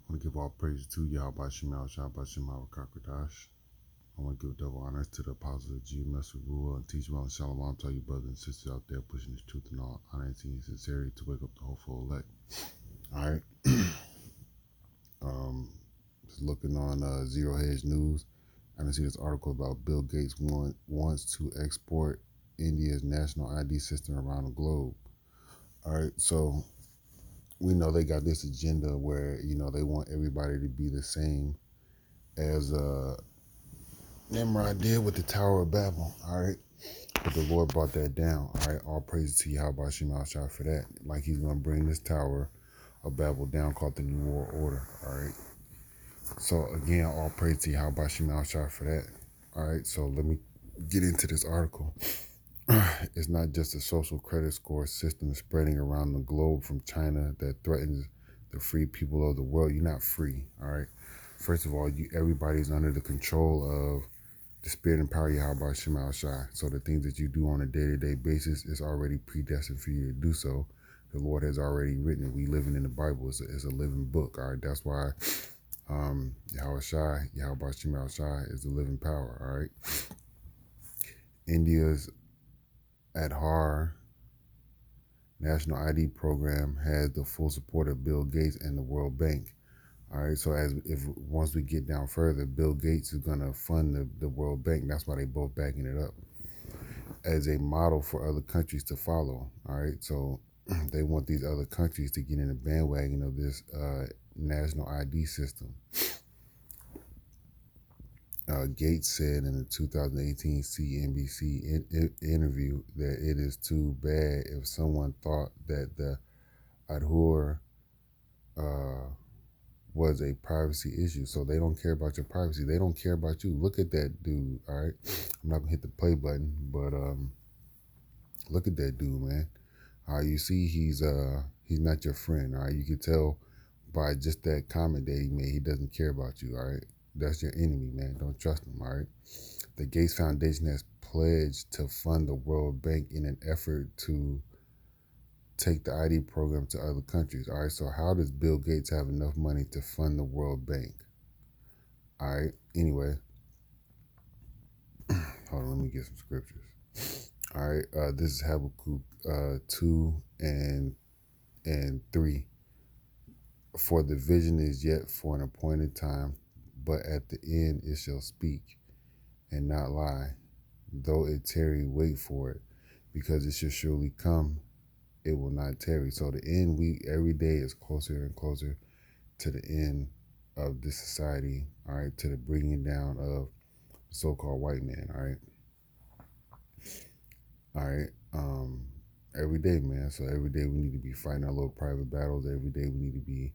I want to give all praise to Yahweh Shemal Shabbat Shemal Kakadash. I want to give double honors to the apostles of GMS Rule and teach well and shalom to all you brothers and sisters out there pushing this truth and all honesty and sincerity to wake up the hopeful elect. All right. Just looking on Zero Hedge News. I didn't see this article about Bill Gates wants to export India's national ID system around the globe. All right. So we know they got this agenda where, they want everybody to be the same as Nimrod did with the Tower of Babel. All right. But the Lord brought that down. All right. All praises to Yahweh Shema Shah for that. Like he's going to bring this Tower of Babel down called the New World Order. All right. So again, all praise to Yahweh Shema Shah for that. All right. So let me get into this article. It's not just a social credit score system spreading around the globe from China that threatens the free people of the world. You're not free. All right. First of all, everybody's under the control of the spirit and power of Yahweh Shema Shai. So the things that you do on a day-to-day basis is already predestined for you to do so. The Lord has already written it. We living in the Bible. It's a living book. All right. That's why Yahweh Shema Shai is the living power. All right. India's Aadhaar National ID program has the full support of Bill Gates and the World Bank. All right, so once we get down further, Bill Gates is going to fund the World Bank. That's why they both backing it up as a model for other countries to follow. All right, so they want these other countries to get in the bandwagon of this national ID system. Gates said in a 2018 CNBC interview that it is too bad if someone thought that the Aadhaar was a privacy issue. So they don't care about your privacy. They don't care about you. Look at that dude. All right. I'm not gonna hit the play button, but look at that dude, man. You see he's not your friend. All right. You can tell by just that comment that he made, he doesn't care about you. All right. That's your enemy, man. Don't trust him. All right. The Gates Foundation has pledged to fund the World Bank in an effort to take the ID program to other countries. All right, so how does Bill Gates have enough money to fund the World Bank? All right, anyway, hold on, let me get some scriptures. All right, this is Habakkuk 2 and 3. For the vision is yet for an appointed time, but at the end it shall speak and not lie. Though it tarry, wait for it, because it shall surely come, it will not tarry. So the end, every day is closer and closer to the end of this society, all right, to the bringing down of so-called white man, all right, every day, man. So every day we need to be fighting our little private battles. Every day we need to be,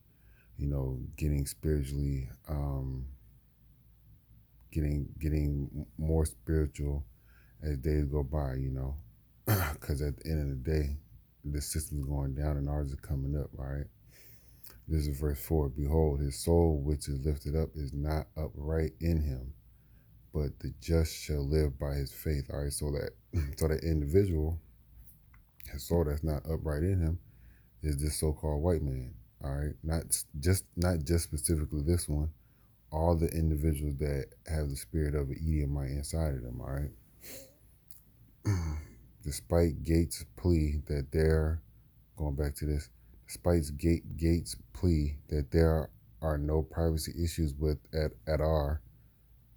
getting spiritually, getting more spiritual as days go by, because at the end of the day, the system's going down and ours is coming up, all right. This is verse 4. Behold, his soul which is lifted up is not upright in him, but the just shall live by his faith. All right, so that individual, his soul that's not upright in him, is this so-called white man. All right, not just specifically this one. All the individuals that have the spirit of an Edomite inside of them. All right. Despite Gates' plea that going back to this, despite Gates' plea that there are no privacy issues with Aadhaar,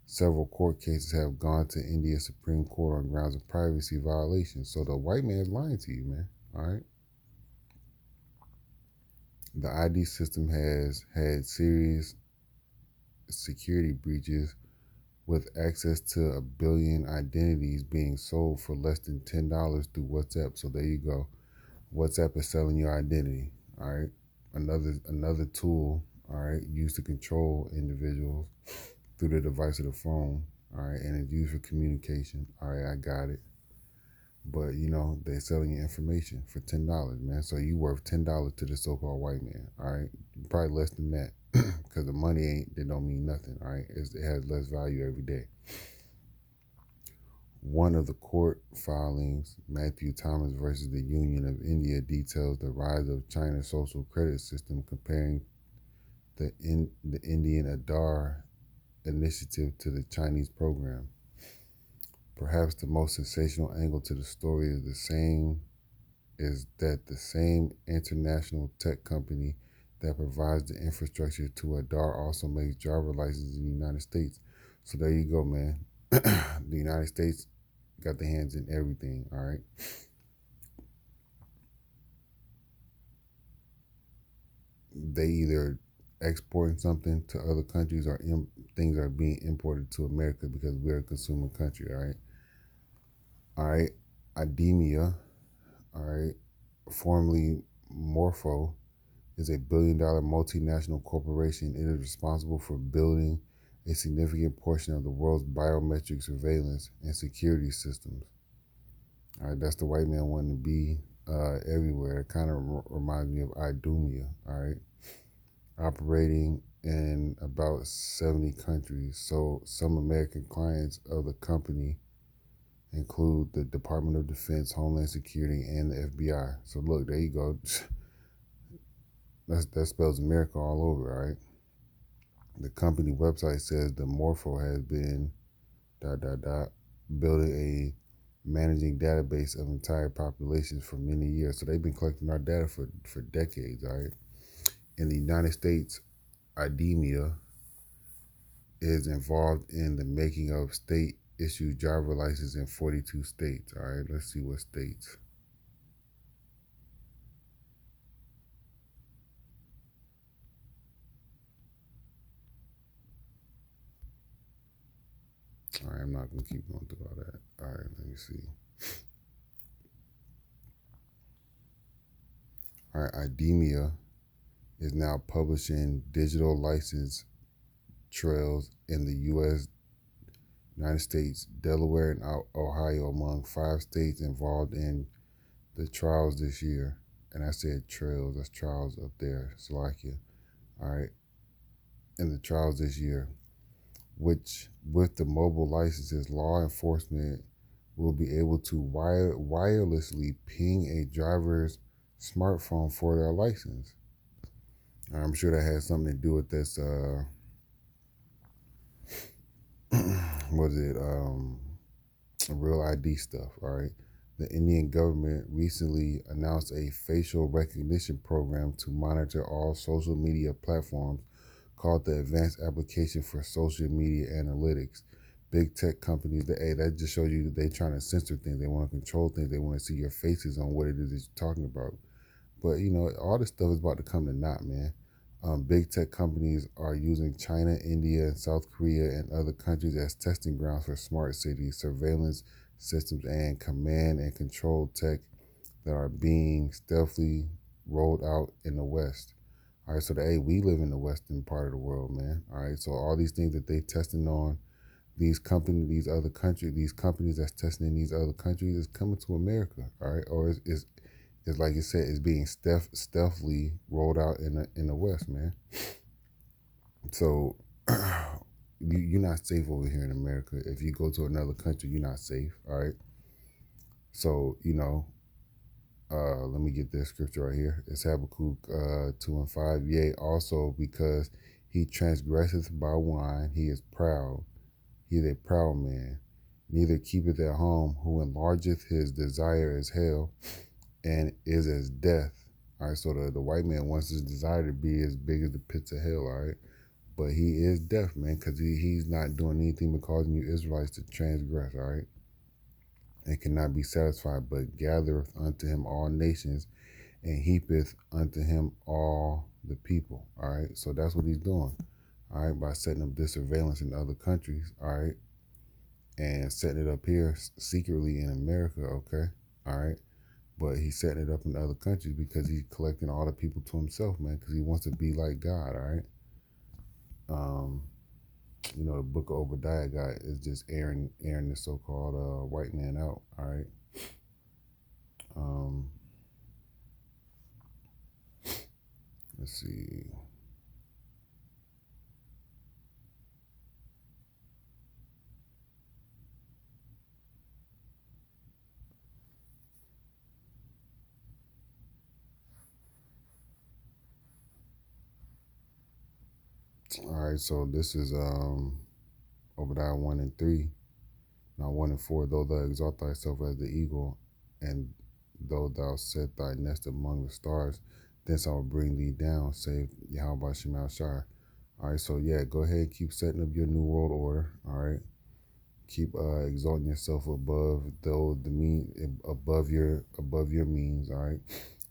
several court cases have gone to India's Supreme Court on grounds of privacy violations. So the white man is lying to you, man. All right. The ID system has had serious security breaches with access to 1 billion identities being sold for less than $10 through WhatsApp. So there you go. WhatsApp is selling your identity. All right. Another tool, all right, used to control individuals through the device of the phone. All right. And it's used for communication. All right. I got it. But, they're selling you information for $10, man. So you worth $10 to the so-called white man. All right. Probably less than that because the money don't mean nothing. All right. It has less value every day. One of the court filings, Matthew Thomas versus the Union of India, details the rise of China's social credit system, comparing the Indian Adar initiative to the Chinese program. Perhaps the most sensational angle to the story is that the same international tech company that provides the infrastructure to Adar also makes driver licenses in the United States. So there you go, man. The United States got their hands in everything, all right? They either exporting something to other countries or things are being imported to America because we're a consumer country, all right? All right, IDEMIA, all right, formerly Morpho, is a billion-dollar multinational corporation. It is responsible for building a significant portion of the world's biometric surveillance and security systems. All right, that's the white man wanting to be everywhere. It kind of reminds me of IDEMIA, all right, operating in about 70 countries. So some American clients of the company include the Department of Defense, Homeland Security, and the FBI. So look, there you go. That spells America all over, all right? The company website says the Morpho has been building a managing database of entire populations for many years. So they've been collecting our data for decades, all right? In the United States, IDEMIA is involved in the making of state-issued driver licenses in 42 states, all right? Let's see what states. All right, I'm not going to keep going through all that. All right, let me see. All right, IDEMIA is now publishing digital license trails in the U.S., United States, Delaware, and Ohio among 5 states involved in the trials this year. And I said trails, that's trials up there, Slovakia. All right, in the trials this year, which with the mobile licenses, law enforcement will be able to wirelessly ping a driver's smartphone for their license. I'm sure that has something to do with this. Was it real ID stuff? All right. The Indian government recently announced a facial recognition program to monitor all social media platforms called the Advanced Application for Social Media Analytics. Big tech companies, that just shows you that they're trying to censor things. They want to control things. They want to see your faces on what it is that you're talking about. But, all this stuff is about to come to naught, man. Big tech companies are using China, India, and South Korea and other countries as testing grounds for smart cities, surveillance systems, and command and control tech that are being stealthily rolled out in the West. All right, so we live in the western part of the world, man. All right, so all these things that they testing on these companies, these companies that's testing in these other countries is coming to America. All right, or is like you said, is being stealthily rolled out in the West, man. So you're not safe over here in America. If you go to another country, you're not safe. All right. So let me get this scripture right here. It's Habakkuk 2:5. Yea, also because he transgresseth by wine, he is proud. He is a proud man. Neither keepeth at home, who enlargeth his desire as hell, and is as death. All right, so the white man wants his desire to be as big as the pits of hell, all right? But he is deaf, man, because he's not doing anything but causing you Israelites to transgress, all right? And cannot be satisfied, but gathereth unto him all nations, and heapeth unto him all the people, all right? So that's what he's doing, all right, by setting up this surveillance in other countries, all right? And setting it up here secretly in America, okay? All right? But he's setting it up in other countries because he's collecting all the people to himself, man, because he wants to be like God, all right? The book of Obadiah guy is just airing the so-called white man out, all right? Um, let's see. All right, so this is Obadiah 1 and 3. Now 1 and 4, though thou exalt thyself as the eagle, and though thou set thy nest among the stars, thence I will bring thee down, save Yahweh Shemal Shai. All right, so yeah, go ahead, keep setting up your new world order. All right, keep exalting yourself above the mean, above your means. All right,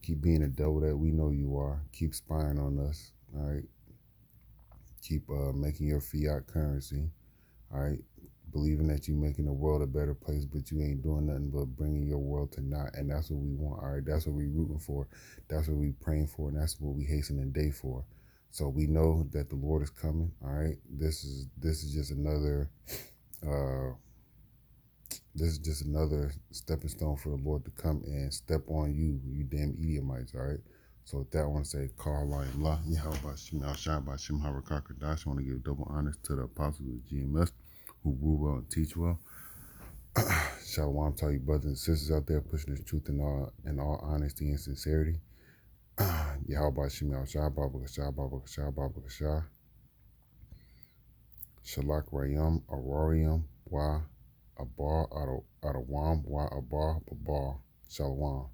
keep being the devil that we know you are. Keep spying on us. All right, keep making your fiat currency. All right, believing that you're making the world a better place, but you ain't doing nothing but bringing your world to naught. And that's what we want. All right, that's what we rooting for. That's what we praying for, and that's what we hastening day for. So we know that the Lord is coming. All right, this is just another uh, this is just another stepping stone for the Lord to come and step on you, you damn Edomites. All right. So with that, I want to say, Carl Allah, Yahweh Shem Al Shai by Shem Harakakadash. I want to give double honors to the apostles of GMS who rule well and teach well. Shalom to all you brothers and sisters out there pushing this truth in all honesty and sincerity. Yahweh Shem Al Shai, Baba Kashah, Baba Kashah, Baba Kashah. Shalak Rayam, Arorium, Wa Abar, Adawam, Wa Abar, Babar. Shalom.